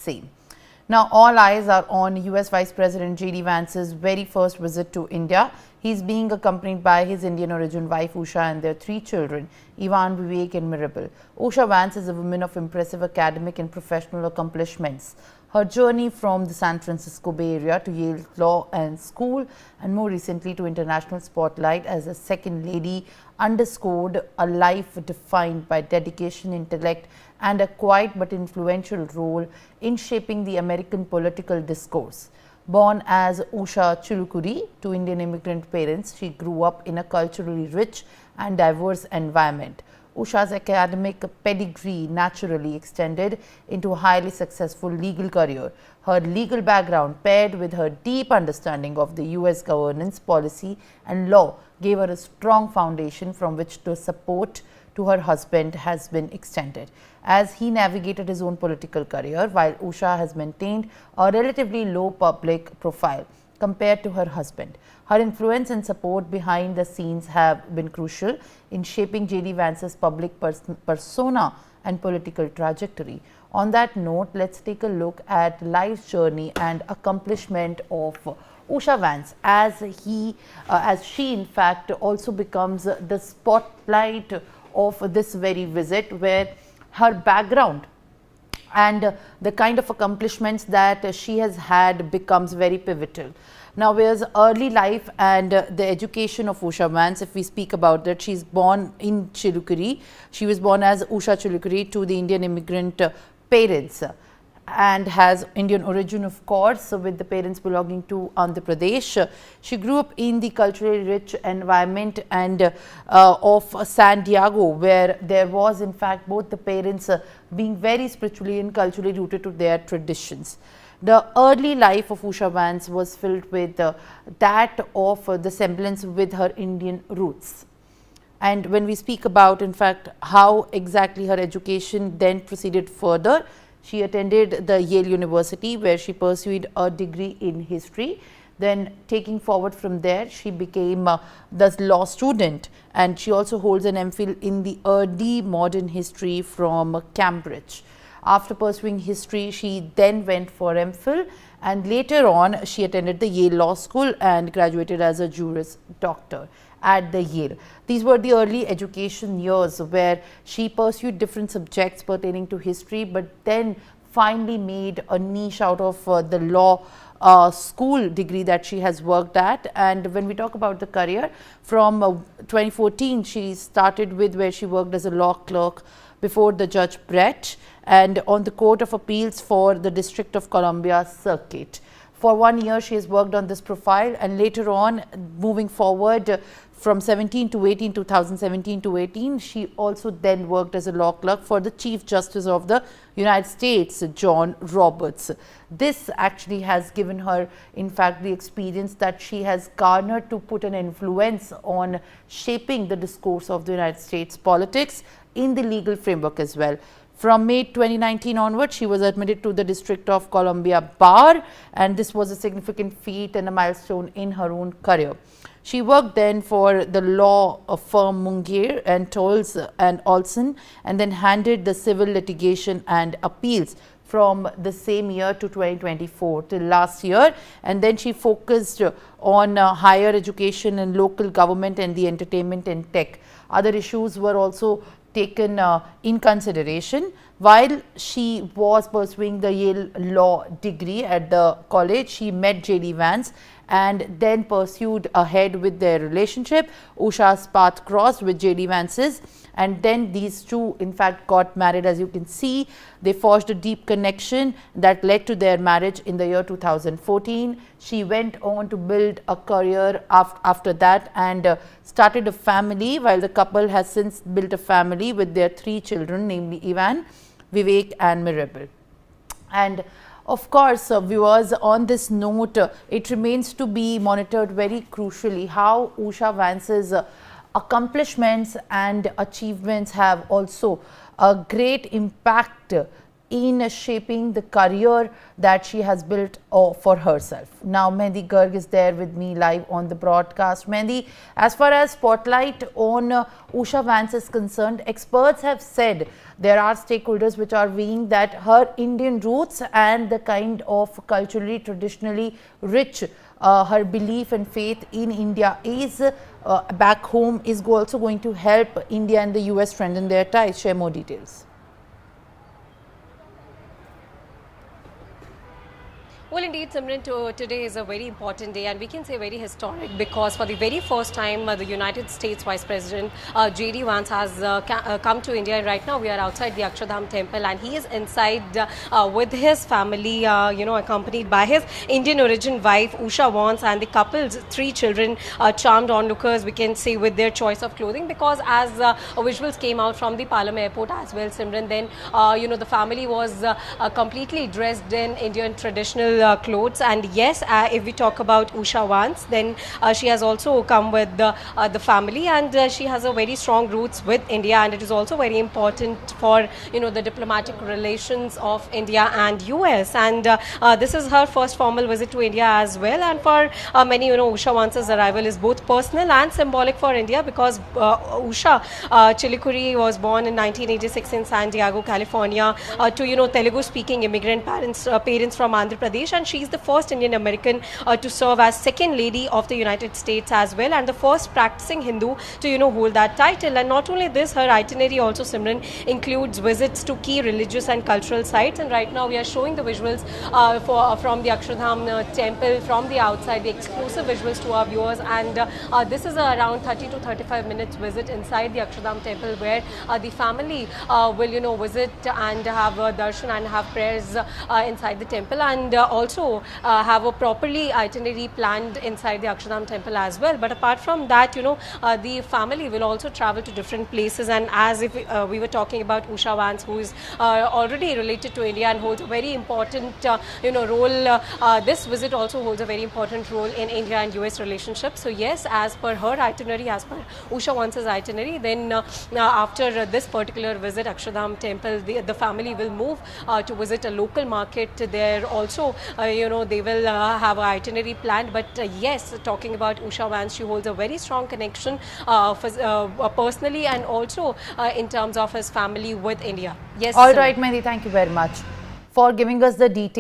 same. Now, all eyes are on US Vice President JD Vance's very first visit to India. He's being accompanied by his Indian origin wife Usha and their 3 children, Ivan, Vivek and Mirabel. Usha Vance is a woman of impressive academic and professional accomplishments. Her journey from the San Francisco Bay Area to Yale Law School and more recently to international spotlight as a second lady underscored a life defined by dedication, intellect and a quiet but influential role in shaping the American political discourse. Born as Usha Chilukuri to Indian immigrant parents, she grew up in a culturally rich and diverse environment. Usha's academic pedigree naturally extended into a highly successful legal career. Her legal background, paired with her deep understanding of the US governance, policy and law, gave her a strong foundation from which the support to her husband has been extended. As he navigated his own political career, while Usha has maintained a relatively low public profile compared to her husband, her influence and support behind the scenes have been crucial in shaping JD Vance's public persona and political trajectory. On that note, let's take a look at life's journey and accomplishment of Usha Vance as she in fact also becomes the spotlight of this very visit, where her background and the kind of accomplishments that she has had becomes very pivotal. Now, whereas early life and the education of Usha Vance, if we speak about that, she's born in Chilukuri. She was born as Usha Chilukuri to the Indian immigrant parents and has Indian origin, of course, with the parents belonging to Andhra Pradesh. She grew up in the culturally rich environment and of San Diego, where there was in fact both the parents being very spiritually and culturally rooted to their traditions. The early life of Usha Vance was filled with that of the semblance with her Indian roots. And when we speak about in fact how exactly her education then proceeded further, she attended the Yale University, where she pursued a degree in history. Then taking forward from there, she became the law student, and she also holds an MPhil in the early modern history from Cambridge. After pursuing history, she then went for MPhil, and later on she attended the Yale Law School and graduated as a Juris Doctor at the Yale. These were the early education years where she pursued different subjects pertaining to history, but then finally made a niche out of the law school degree that she has worked at. And when we talk about the career, from 2014 she started with where she worked as a law clerk before the Judge Brett and on the Court of Appeals for the District of Columbia Circuit. For 1 year, she has worked on this profile, and later on, moving forward from 2017 to 18, she also then worked as a law clerk for the Chief Justice of the United States, John Roberts. This actually has given her, in fact, the experience that she has garnered to put an influence on shaping the discourse of the United States politics in the legal framework as well. From May 2019 onwards, she was admitted to the District of Columbia Bar, and this was a significant feat and a milestone in her own career. She worked then for the law firm Munger and Tolles and Olson, and then handled the civil litigation and appeals from the same year to 2024 till last year, and then she focused on higher education and local government and the entertainment and tech. Other issues were also taken in consideration. While she was pursuing the Yale Law degree at the college, she met JD Vance and then pursued ahead with their relationship. Usha's path crossed with JD Vance's, and then these two in fact got married. As you can see, they forged a deep connection that led to their marriage in the year 2014. She went on to build a career after that and started a family, while the couple has since built a family with their 3 children, namely Ivan, Vivek and Mirabel. And of course, viewers, on this note, it remains to be monitored very crucially how Usha Vance's accomplishments and achievements have also a great impact in shaping the career that she has built for herself. Now Mehndi Garg is there with me live on the broadcast. Mehndi, as far as spotlight on Usha Vance is concerned, experts have said there are stakeholders which are weighing that her Indian roots and the kind of culturally, traditionally rich her belief and faith in India is back home is also going to help India and the US strengthen their ties. Share more details. Well, indeed, Simran, today is a very important day, and we can say very historic, because for the very first time, the United States Vice President JD Vance has come to India. And right now, we are outside the Akshardham temple, and he is inside with his family, accompanied by his Indian origin wife, Usha Vance, and the couple's 3 children, charmed onlookers, we can say, with their choice of clothing, because as visuals came out from the Palam airport as well, Simran, then, the family was completely dressed in Indian traditional clothes. And yes, if we talk about Usha Vance, then she has also come with the family, and she has a very strong roots with India, and it is also very important for the diplomatic relations of India and US. And this is her first formal visit to India as well, and for many, Usha Vance's arrival is both personal and symbolic for India, because Usha Chilukuri was born in 1986 in San Diego, California, to Telugu speaking immigrant parents from Andhra Pradesh, and she is the first Indian American to serve as second lady of the United States as well, and the first practicing Hindu to hold that title. And not only this, her itinerary also, Simran, includes visits to key religious and cultural sites. And right now we are showing the visuals from the Akshardham temple from the outside, the exclusive visuals to our viewers. And this is around 30 to 35 minutes visit inside the Akshardham temple, where the family will visit and have darshan and have prayers inside the temple, and also have a properly itinerary planned inside the Akshardham temple as well. But apart from that, the family will also travel to different places. And as if we were talking about Usha Vance, who is already related to India and holds a very important role, this visit also holds a very important role in India and US relationships. So yes, as per her itinerary, as per Usha Vance's itinerary, then after this particular visit, Akshardham temple, the family will move to visit a local market there. Also, they will have an itinerary planned. But yes, talking about Usha Vance, she holds a very strong connection personally and also in terms of his family with India. Yes. All right, Mehndi, thank you very much for giving us the details.